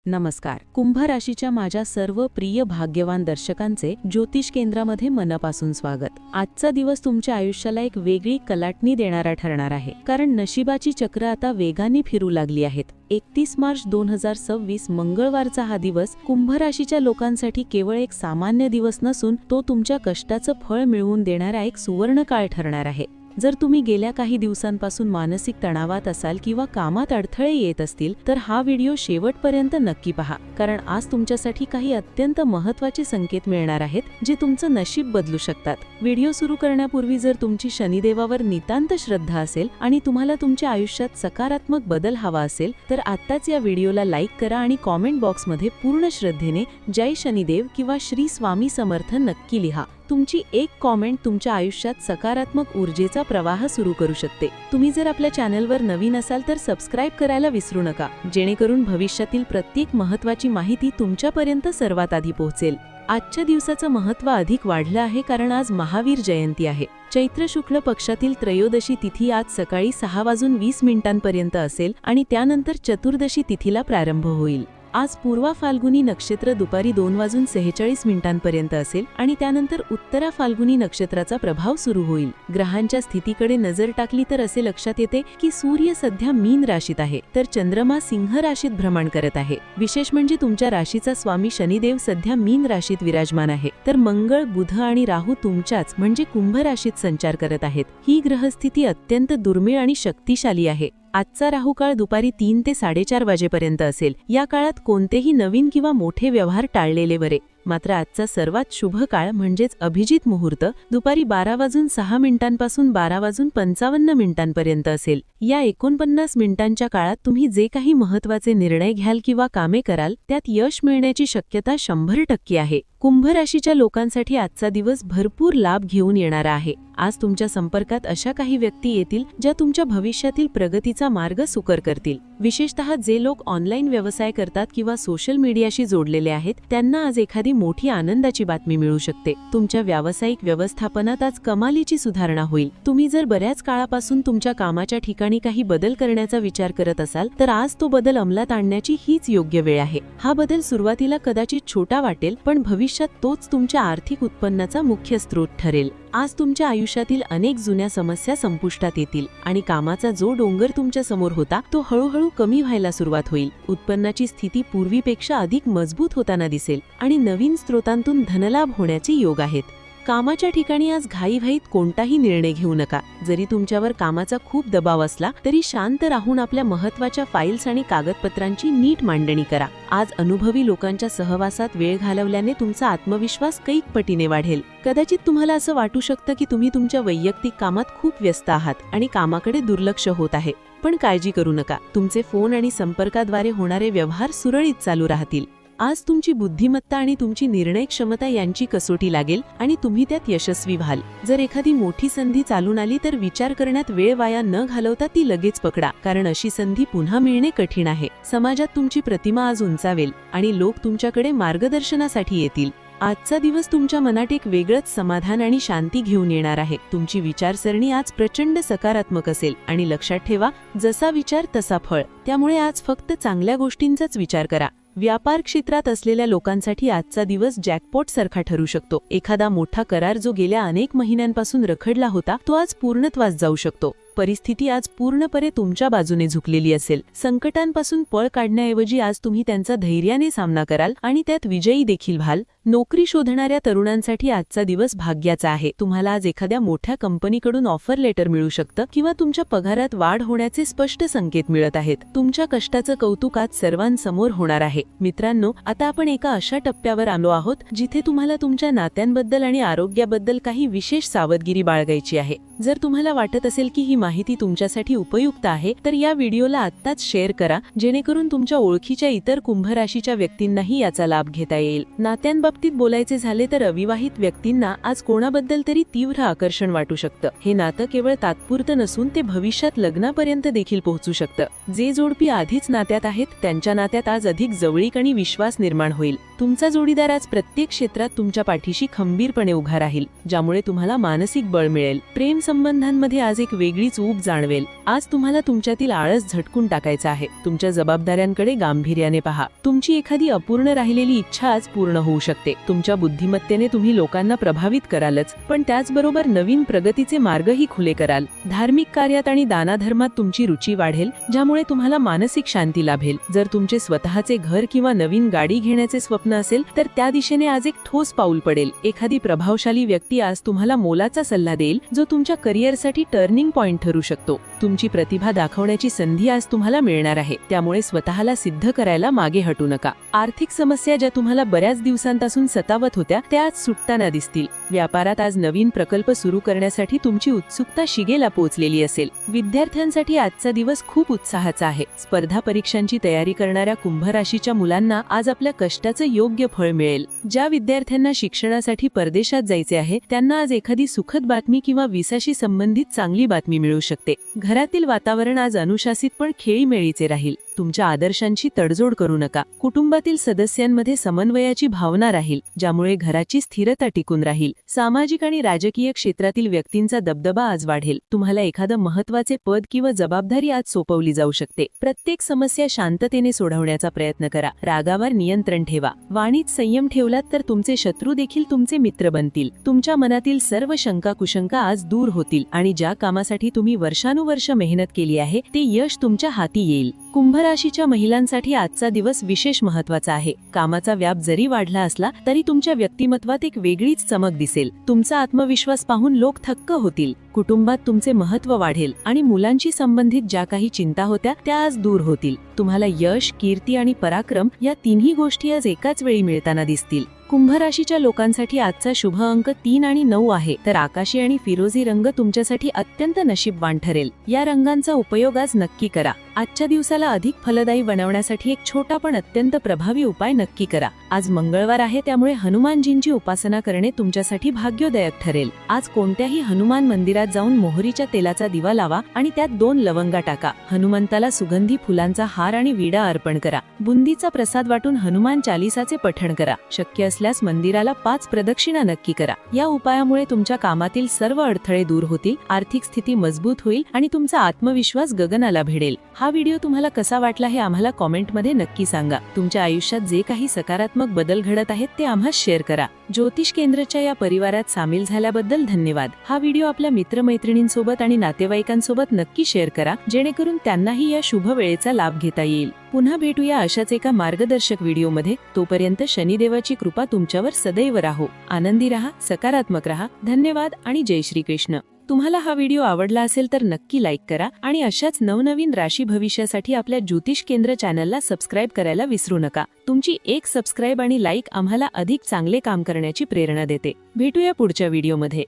नमस्कार. कुंभ राशीच्या माझ्या सर्व प्रिय भाग्यवान दर्शकांचे ज्योतिष केंद्रामध्ये मनापासून स्वागत. आजचा दिवस तुमच्या आयुष्याला एक वेगळी कलाटणी देणारा ठरणार आहे, कारण नशिबाची चक्र आता वेगाने फिरू लागली आहेत. 31 मार्च 2026 मंगळवारचा हा दिवस कुंभ राशीच्या लोकांसाठी केवळ एक सामान्य दिवस नसून तो तुमच्या कष्टाचं फळ मिळवून देणारा एक सुवर्ण काळ ठरणार आहे. जर तुम्ही गेल्या काही दिवसांपासून मानसिक तणावात असाल किंवा कामात अडथळे येत असतील तर हा व्हिडिओ शेवटपर्यंत नक्की पहा, कारण आज तुमच्यासाठी काही अत्यंत महत्त्वाचे संकेत मिळणार आहेत जे तुमचं नशीब बदलू शकतात. व्हिडिओ सुरू करण्यापूर्वी जर तुमची शनिदेवावर नितांत श्रद्धा असेल आणि तुम्हाला तुमच्या आयुष्यात सकारात्मक बदल हवा असेल तर आत्ताच या व्हिडिओला लाईक करा आणि कॉमेंट बॉक्समध्ये पूर्ण श्रद्धेने जय शनिदेव किंवा श्री स्वामी समर्थ नक्की लिहा. तुमची एक कॉमेंट तुमच्या आयुष्यात सकारात्मक ऊर्जेचा प्रवाह सुरू करू शकते. तुम्ही जर आपल्या चॅनलवर नवीन असाल तर सबस्क्राईब करायला विसरू नका, जेणेकरून भविष्यातील प्रत्येक महत्त्वाची माहिती तुमच्यापर्यंत सर्वात आधी पोहोचेल. आजच्या दिवसाचं महत्त्व अधिक वाढलं आहे कारण आज महावीर जयंती आहे. चैत्र शुक्ल पक्षातील त्रयोदशी तिथी आज सकाळी 6:20 असेल आणि त्यानंतर चतुर्दशी तिथीला प्रारंभ होईल. आज पूर्वा फाल्गुनी नक्षत्र दुपारी 2:46 असेल आणि त्यानंतर उत्तरा फाल्गुनी नक्षत्राचा प्रभाव सुरू होईल. ग्रहांच्या स्थितीकडे नजर टाकली तर असे लक्षात येते की सूर्य सध्या मीन राशीत आहे तर चंद्रमा सिंह राशीत भ्रमण करत आहे. विशेष म्हणजे तुमच्या राशीचा स्वामी शनिदेव सध्या मीन राशीत विराजमान आहे, तर मंगळ, बुध आणि राहू तुमच्याच म्हणजे कुंभ राशीत संचार करत आहेत. ही ग्रहस्थिती अत्यंत दुर्मिळ आणि शक्तिशाली आहे. आजचा राहुकाळ दुपारी 3 ते 4:30 वाजेपर्यंत असेल. या काळात कोणतेही नवीन किंवा मोठे व्यवहार टाळलेले बरे. मात्र आजचा सर्वात शुभ काळ म्हणजेच अभिजित मुहूर्त दुपारी 12:06 पासून 12:55 असेल. या 49 मिनिटांच्या काळात तुम्ही जे काही महत्त्वाचे निर्णय घ्याल किंवा कामे कराल त्यात यश मिळण्याची शक्यता 100% आहे. कुंभ राशीच्या लोकांसाठी आजचा दिवस भरपूर लाभ घेऊन येणारा आहे. आज तुमच्या संपर्कात अशा काही व्यक्ती येतील ज्या तुमच्या भविष्यातील प्रगतीचा मार्ग सुकर करतील. विशेषतः जे लोक ऑनलाईन व्यवसाय करतात किंवा सोशल मीडियाशी जोडलेले आहेत त्यांना आज एखादी मोठी आनंदाची बातमी मिळू शकते. तुमच्या व्यावसायिक व्यवस्थापनात आज कमालीची सुधारणा होईल. तुम्ही जर बऱ्याच काळापासून तुमच्या कामाच्या ठिकाणी काही बदल करण्याचा विचार करत असाल तर आज तो बदल अंमलात आणण्याची हीच योग्य वेळ आहे. हा बदल सुरुवातीला कदाचित छोटा वाटेल, पण भविष्यात तोच तुमच्या आर्थिक उत्पन्नाचा मुख्य स्रोत ठरेल. आज तुमच्या आयुष्यातील अनेक जुन्या समस्या संपुष्टात येतील आणि कामाचा जो डोंगर तुमच्या समोर होता तो हळूहळू कमी व्हायला सुरुवात होईल. उत्पन्नाची स्थिती पूर्वीपेक्षा अधिक मजबूत होताना दिसेल आणि नवीन स्रोतांतून धनलाभ होण्याचे योग आहेत. कामाच्या ठिकाणी आज घाईघाईत कोणताही निर्णय घेऊ नका. जरी तुमच्यावर कामाचा खूप दबाव असला तरी शांत राहून आपल्या महत्त्वाच्या फाईल्स आणि कागदपत्रांची नीट मांडणी करा. आज अनुभवी लोकांच्या सहवासात वेळ घालवल्याने तुमचा आत्मविश्वास कैक पटीने वाढेल. कदाचित तुम्हाला असं वाटू शकतं की तुम्ही तुमच्या वैयक्तिक कामात खूप व्यस्त आहात आणि कामाकडे दुर्लक्ष होत आहे. पण काळजी करू नका, तुमचे फोन आणि संपर्काद्वारे होणारे व्यवहार सुरळीत चालू राहतील. आज तुमची बुद्धिमत्ता आणि तुमची निर्णय क्षमता यांची कसोटी लागेल आणि तुम्ही त्यात यशस्वी व्हाल. जर एखादी मोठी संधी चालून आली तर विचार करण्यात वेळ वाया न घालवता ती लगेच पकडा, कारण अशी संधी पुन्हा मिळणे कठीण आहे. समाजात तुमची प्रतिमा आज उंचावेल आणि लोक तुमच्याकडे मार्गदर्शनासाठी येतील. आजचा दिवस तुमच्या मनात एक वेगळंच समाधान आणि शांती घेऊन येणार आहे. तुमची विचारसरणी आज प्रचंड सकारात्मक असेल आणि लक्षात ठेवा, जसा विचार तसा फळ. त्यामुळे आज फक्त चांगल्या गोष्टींचाच विचार करा. व्यापार क्षेत्रात असलेल्या लोकांसाठी आजचा दिवस जॅकपॉट सारखा ठरू शकतो. एखादा मोठा करार जो गेल्या अनेक महिन्यांपासून रखडला होता तो आज पूर्णत्वास जाऊ शकतो. परिस्थिती आज पूर्णपणे तुमच्या बाजूने झुकलेली असेल. संकटांपासून पळ काढण्याऐवजी आज तुम्ही त्यांचा धैर्याने सामना कराल आणि त्यात विजयी देखील व्हाल. नोकरी शोधणाऱ्या तरुणांसाठी आजचा दिवस भाग्याचा आहे. तुम्हाला आज एखाद्या मोठ्या कंपनीकडून ऑफर लेटर मिळू शकतं किंवा तुमच्या पगारात वाढ होण्याचे स्पष्ट संकेत मिळत आहेत. तुमच्या कष्टाचं कौतुक आज सर्वांसमोर होणार आहे. मित्रांनो, आता आपण एका अशा टप्प्यावर आलो आहोत जिथे तुम्हाला तुमच्या नात्यांबद्दल आणि आरोग्याबद्दल काही विशेष सावधगिरी बाळगायची आहे. जर तुम्हाला वाटत असेल की ही माहिती तुमच्यासाठी उपयुक्त आहे तर या व्हिडिओला आत्ताच शेअर करा, जेणेकरून तुमच्या ओळखीच्या इतर कुंभ राशीच्या व्यक्तींनाही याचा लाभ घेता येईल. नात्यांबाबतीत बोलायचे झाले तर अविवाहित व्यक्तींना आज कोणाबद्दल तरी तीव्र आकर्षण वाटू शकतं. हे नातं केवळ तात्पुरतं नसून ते भविष्यात लग्नापर्यंत देखील पोहोचू शकतं. जे जोडपी आधीच नात्यात आहेत त्यांच्या नात्यात आज अधिक जवळीक आणि विश्वास निर्माण होईल. तुमचा जोडीदार आज प्रत्येक क्षेत्रात तुमच्या पाठीशी खंबीरपणे उभा राहील, ज्यामुळे तुम्हाला मानसिक बळ मिळेल. प्रेम संबंधांमध्ये आज एक वेगळीच ऊब जाणवेल. आज तुम्हाला तुमच्यातील आळस झटकून टाकायचा आहे. तुमच्या जबाबदाऱ्यांकडे गांभीर्याने पहा. तुमची एखादी अपूर्ण राहिलेली इच्छा आज पूर्ण होऊ शकते. तुमच्या बुद्धिमत्तेने तुम्ही लोकांना प्रभावित करालच, पण त्याचबरोबर नवीन प्रगतीचे मार्गही खुले कराल. धार्मिक कार्यात आणि दानाधर्मात तुमची रुची वाढेल, ज्यामुळे तुम्हाला मानसिक शांती लाभेल. जर तुमचे स्वतःचे घर किंवा नवीन गाडी घेण्याचे स्वप्न असेल तर त्या दिशेने आज एक ठोस पाऊल पडेल. एखादी प्रभावशाली व्यक्ती आज तुम्हाला मोलाचा सल्ला देईल, जो तुमच्या करिअरसाठी टर्निंग पॉइंट ठरू शकतो. तुमची प्रतिभा दाखवण्याची संधी आज तुम्हाला मिळणार आहे, त्यामुळे स्वतःला सिद्ध करायला मागे हटू नका. आर्थिक समस्या ज्या तुम्हाला बऱ्याच दिवसांपासून सतावत होत्या त्या आज सुटताना दिसतील. व्यापारात आज नवीन प्रकल्प सुरू करण्यासाठी तुमची उत्सुकता शिगेला पोहोचलेली असेल. विद्यार्थ्यांसाठी आजचा दिवस खूप उत्साहाचा आहे. स्पर्धा परीक्षांची तयारी करणाऱ्या कुंभ राशीच्या मुलांना आज आपल्या कष्टाचं योग्य फळ मिळेल. ज्या विद्यार्थ्यांना शिक्षणासाठी परदेशात जायचे आहे त्यांना आज एखादी सुखद बातमी किंवा विसाशी संबंधित चांगली बातमी मिळू शकते. घरातील वातावरण आज अनुशासित पण खेळीमेळीचे राहील. तुमच्या आदर्शांची तडजोड करू नका. कुटुंबातील सदस्यांमध्ये समन्वयाची भावना राहील, ज्यामुळे घराची स्थिरता टिकून राहील. सामाजिक आणि राजकीय क्षेत्रातील व्यक्तींचा दबदबा आज वाढेल. तुम्हाला एखादं महत्त्वाचे पद किंवा जबाबदारी आज सोपवली जाऊ शकते. प्रत्येक समस्या शांततेने सोडवण्याचा प्रयत्न करा. रागावर नियंत्रण ठेवा. वाणीत संयम ठेवलात तर तुमचे शत्रू देखील तुमचे मित्र बनतील. तुमच्या मनातील सर्व शंका कुशंका आज दूर होतील आणि ज्या कामासाठी तुम्ही वर्षानुवर्ष मेहनत केली आहे ते यश तुमच्या हाती येईल. कुंभ राशीच्या महिलांसाठी आजचा दिवस विशेष महत्त्वाचा आहे. कामाचा व्याप जरी वाढला असला तरी तुमच्या व्यक्तिमत्वात एक वेगळीच चमक दिसेल. तुमचा आत्मविश्वास पाहून लोक थक्क होतील. कुटुंबात तुमचे महत्त्व वाढेल आणि मुलांशी संबंधित ज्या काही चिंता होत्या त्या आज दूर होतील. तुम्हाला यश, कीर्ती आणि पराक्रम या तिन्ही गोष्टी आज एकाच वेळी मिळताना दिसतील. कुंभ राशीच्या लोकांसाठी आजचा शुभ अंक 3 आणि 9 आहे, तर आकाशी आणि फिरोजी रंग तुमच्यासाठी अत्यंत नशीबवान ठरेल. या रंगांचा उपयोग आज नक्की करा. आजच्या दिवसाला अधिक फलदायी बनवण्यासाठी एक छोटा पण अत्यंत प्रभावी उपाय नक्की करा. आज मंगळवार आहे, त्यामुळे हनुमानजींची उपासना करणे तुमच्यासाठी भाग्योदयक ठरेल. आज कोणत्याही हनुमान मंदिरात जाऊन मोहरीच्या तेलाचा दिवा लावा आणि त्यात 2 लवंगा टाका. हनुमंताला सुगंधी फुलांचा हार आणि विडा अर्पण करा. बुंदीचा प्रसाद वाटून हनुमान चालीसाचे पठण करा. शक्य असल्यास मंदिराला 5 प्रदक्षिणा नक्की करा. या उपायामुळे तुमच्या कामातील सर्व अडथळे दूर होतील, आर्थिक स्थिती मजबूत होईल आणि तुमचा आत्मविश्वास गगनाला भिडेल. हा व्हिडिओ तुम्हाला कसा वाटला हे आम्हाला कॉमेंटमध्ये नक्की सांगा. तुमच्या आयुष्यात जे काही सकारात्मक बदल घडत आहेत ते आम्हास शेअर करा. ज्योतिष केंद्राच्या या परिवारात सामील झाल्याबद्दल धन्यवाद. हा व्हिडिओ आपल्या मित्रमैत्रिणींसोबत आणि नातेवाईकांसोबत नक्की शेअर करा, जेणेकरून त्यांनाही या शुभ वेळेचा लाभ घेता येईल. पुन्हा भेटूया अशाच एका मार्गदर्शक व्हिडिओमध्ये. तोपर्यंत शनिदेवाची कृपा तुमच्यावर सदैव राहो. आनंदी रहा, सकारात्मक रहा. धन्यवाद आणि जय श्री कृष्ण. तुम्हाला हा व्हिडिओ आवडला असेल तर नक्की लाईक करा आणि अशाच नवनवीन राशी भविष्यासाठी आपल्या ज्योतिष केंद्र चॅनलला सबस्क्राईब करायला विसरू नका. तुमची एक सबस्क्राईब आणि लाईक आम्हाला अधिक चांगले काम करण्याची प्रेरणा देते. भेटूया पुढच्या व्हिडिओमध्ये.